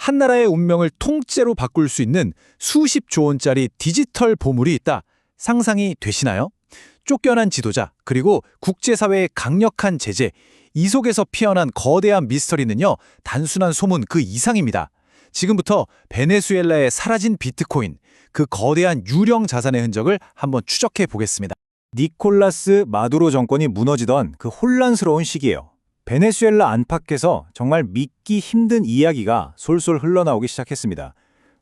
한 나라의 운명을 통째로 바꿀 수 있는 수십조 원짜리 디지털 보물이 있다. 상상이 되시나요? 쫓겨난 지도자, 그리고 국제사회의 강력한 제재, 이 속에서 피어난 거대한 미스터리는요, 단순한 소문 그 이상입니다. 지금부터 베네수엘라의 사라진 비트코인, 그 거대한 유령 자산의 흔적을 한번 추적해 보겠습니다. 니콜라스 마두로 정권이 무너지던 그 혼란스러운 시기예요. 베네수엘라 안팎에서 정말 믿기 힘든 이야기가 솔솔 흘러나오기 시작했습니다.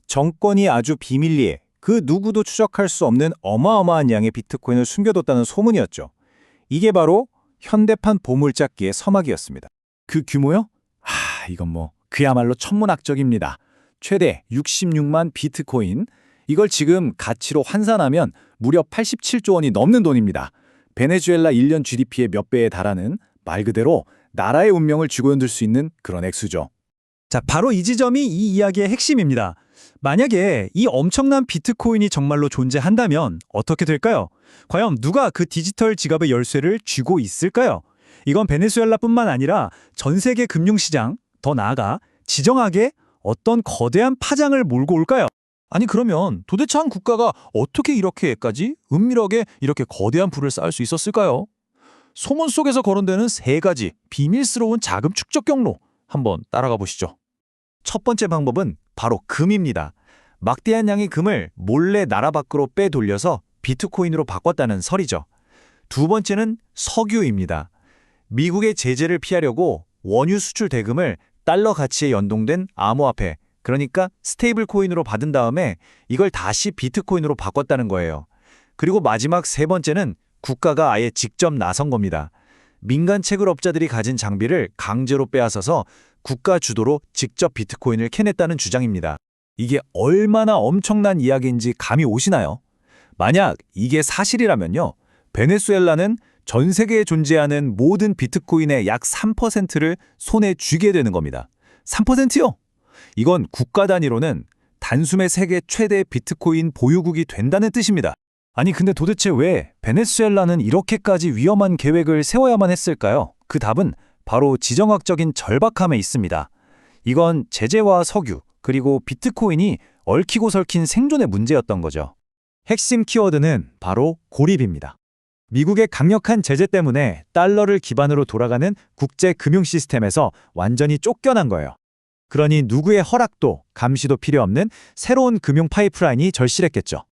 정권이 아주 비밀리에 그 누구도 추적할 수 없는 어마어마한 양의 비트코인을 숨겨뒀다는 소문이었죠. 이게 바로 현대판 보물찾기의 서막이었습니다. 그 규모요? 이건 그야말로 천문학적입니다. 최대 66만 비트코인, 이걸 지금 가치로 환산하면 무려 87조 원이 넘는 돈입니다. 베네수엘라 1년 GDP의 몇 배에 달하는, 말 그대로 나라의 운명을 쥐고흔들 수 있는 그런 액수죠. 자, 바로 이 지점이 이 이야기의 핵심입니다. 만약에 이 엄청난 비트코인이 정말로 존재한다면 어떻게 될까요? 과연 누가 그 디지털 지갑의 열쇠를 쥐고 있을까요? 이건 베네수엘라뿐만 아니라 전 세계 금융시장, 더 나아가 지정학에 어떤 거대한 파장을 몰고 올까요? 아니 그러면 도대체 한 국가가 어떻게 이렇게까지 은밀하게 이렇게 거대한 부를 쌓을 수 있었을까요? 소문 속에서 거론되는 세 가지 비밀스러운 자금 축적 경로, 한번 따라가 보시죠. 첫 번째 방법은 바로 금입니다. 막대한 양의 금을 몰래 나라 밖으로 빼돌려서 비트코인으로 바꿨다는 설이죠. 두 번째는 석유입니다. 미국의 제재를 피하려고 원유 수출 대금을 달러 가치에 연동된 암호화폐, 그러니까 스테이블 코인으로 받은 다음에 이걸 다시 비트코인으로 바꿨다는 거예요. 그리고 마지막 세 번째는 국가가 아예 직접 나선 겁니다. 민간 채굴업자들이 가진 장비를 강제로 빼앗아서 국가 주도로 직접 비트코인을 캐냈다는 주장입니다. 이게 얼마나 엄청난 이야기인지 감이 오시나요? 만약 이게 사실이라면요, 베네수엘라는 전 세계에 존재하는 모든 비트코인의 약 3%를 손에 쥐게 되는 겁니다. 3%요? 이건 국가 단위로는 단숨에 세계 최대 비트코인 보유국이 된다는 뜻입니다. 아니 근데 도대체 왜 베네수엘라는 이렇게까지 위험한 계획을 세워야만 했을까요? 그 답은 바로 지정학적인 절박함에 있습니다. 이건 제재와 석유, 그리고 비트코인이 얽히고 설킨 생존의 문제였던 거죠. 핵심 키워드는 바로 고립입니다. 미국의 강력한 제재 때문에 달러를 기반으로 돌아가는 국제 금융 시스템에서 완전히 쫓겨난 거예요. 그러니 누구의 허락도 감시도 필요 없는 새로운 금융 파이프라인이 절실했겠죠.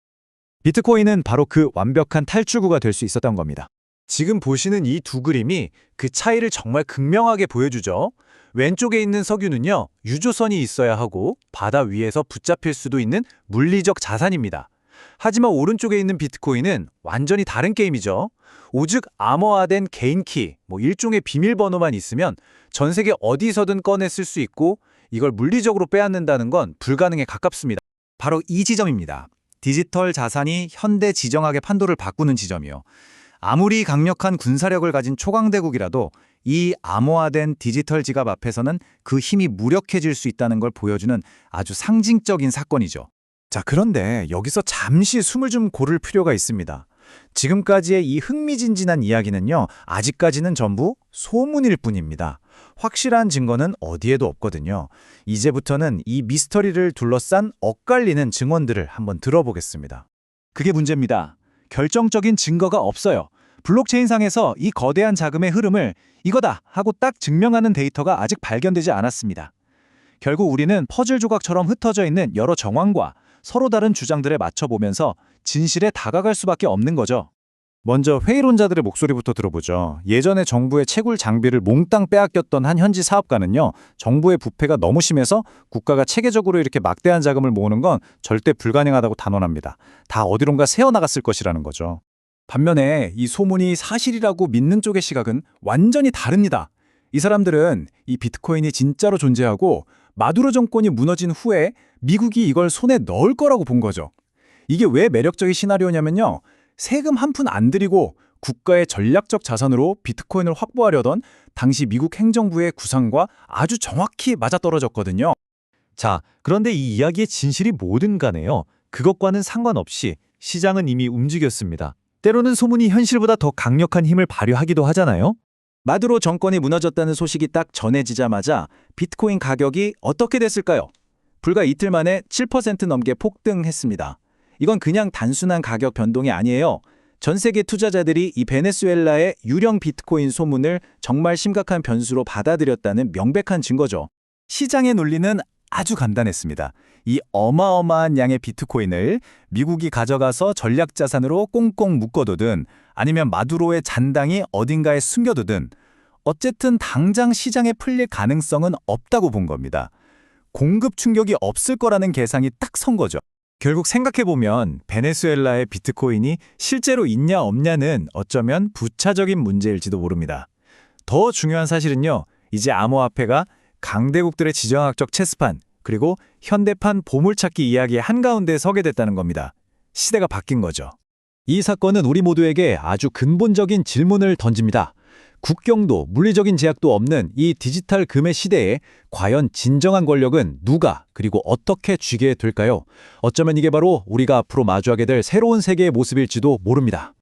비트코인은 바로 그 완벽한 탈출구가 될 수 있었던 겁니다. 지금 보시는 이 두 그림이 그 차이를 정말 극명하게 보여주죠. 왼쪽에 있는 석유는요, 유조선이 있어야 하고 바다 위에서 붙잡힐 수도 있는 물리적 자산입니다. 하지만 오른쪽에 있는 비트코인은 완전히 다른 게임이죠. 오직 암호화된 개인키, 일종의 비밀번호만 있으면 전 세계 어디서든 꺼내 쓸 수 있고 이걸 물리적으로 빼앗는다는 건 불가능에 가깝습니다. 바로 이 지점입니다. 디지털 자산이 현대 지정학의 판도를 바꾸는 지점이요. 아무리 강력한 군사력을 가진 초강대국이라도 이 암호화된 디지털 지갑 앞에서는 그 힘이 무력해질 수 있다는 걸 보여주는 아주 상징적인 사건이죠. 자, 그런데 여기서 잠시 숨을 좀 고를 필요가 있습니다. 지금까지의 이 흥미진진한 이야기는요, 아직까지는 전부 소문일 뿐입니다. 확실한 증거는 어디에도 없거든요. 이제부터는 이 미스터리를 둘러싼 엇갈리는 증언들을 한번 들어보겠습니다. 그게 문제입니다. 결정적인 증거가 없어요. 블록체인상에서 이 거대한 자금의 흐름을 이거다 하고 딱 증명하는 데이터가 아직 발견되지 않았습니다. 결국 우리는 퍼즐 조각처럼 흩어져 있는 여러 정황과 서로 다른 주장들에 맞춰보면서 진실에 다가갈 수밖에 없는 거죠. 먼저 회의론자들의 목소리부터 들어보죠. 예전에 정부의 채굴 장비를 몽땅 빼앗겼던 한 현지 사업가는요, 정부의 부패가 너무 심해서 국가가 체계적으로 이렇게 막대한 자금을 모으는 건 절대 불가능하다고 단언합니다. 다 어디론가 새어나갔을 것이라는 거죠. 반면에 이 소문이 사실이라고 믿는 쪽의 시각은 완전히 다릅니다. 이 사람들은 이 비트코인이 진짜로 존재하고 마두로 정권이 무너진 후에 미국이 이걸 손에 넣을 거라고 본 거죠. 이게 왜 매력적인 시나리오냐면요, 세금 한 푼 안 들이고 국가의 전략적 자산으로 비트코인을 확보하려던 당시 미국 행정부의 구상과 아주 정확히 맞아떨어졌거든요. 자, 그런데 이 이야기의 진실이 뭐든 간에요, 그것과는 상관없이 시장은 이미 움직였습니다. 때로는 소문이 현실보다 더 강력한 힘을 발휘하기도 하잖아요. 마두로 정권이 무너졌다는 소식이 딱 전해지자마자 비트코인 가격이 어떻게 됐을까요? 불과 이틀 만에 7% 넘게 폭등했습니다. 이건 그냥 단순한 가격 변동이 아니에요. 전 세계 투자자들이 이 베네수엘라의 유령 비트코인 소문을 정말 심각한 변수로 받아들였다는 명백한 증거죠. 시장의 논리는 아주 간단했습니다. 이 어마어마한 양의 비트코인을 미국이 가져가서 전략자산으로 꽁꽁 묶어두든 아니면 마두로의 잔당이 어딘가에 숨겨두든 어쨌든 당장 시장에 풀릴 가능성은 없다고 본 겁니다. 공급 충격이 없을 거라는 계산이 딱 선 거죠. 결국 생각해보면 베네수엘라의 비트코인이 실제로 있냐 없냐는 어쩌면 부차적인 문제일지도 모릅니다. 더 중요한 사실은요, 이제 암호화폐가 강대국들의 지정학적 체스판, 그리고 현대판 보물찾기 이야기의 한가운데 서게 됐다는 겁니다. 시대가 바뀐 거죠. 이 사건은 우리 모두에게 아주 근본적인 질문을 던집니다. 국경도 물리적인 제약도 없는 이 디지털 금의 시대에 과연 진정한 권력은 누가 그리고 어떻게 쥐게 될까요? 어쩌면 이게 바로 우리가 앞으로 마주하게 될 새로운 세계의 모습일지도 모릅니다.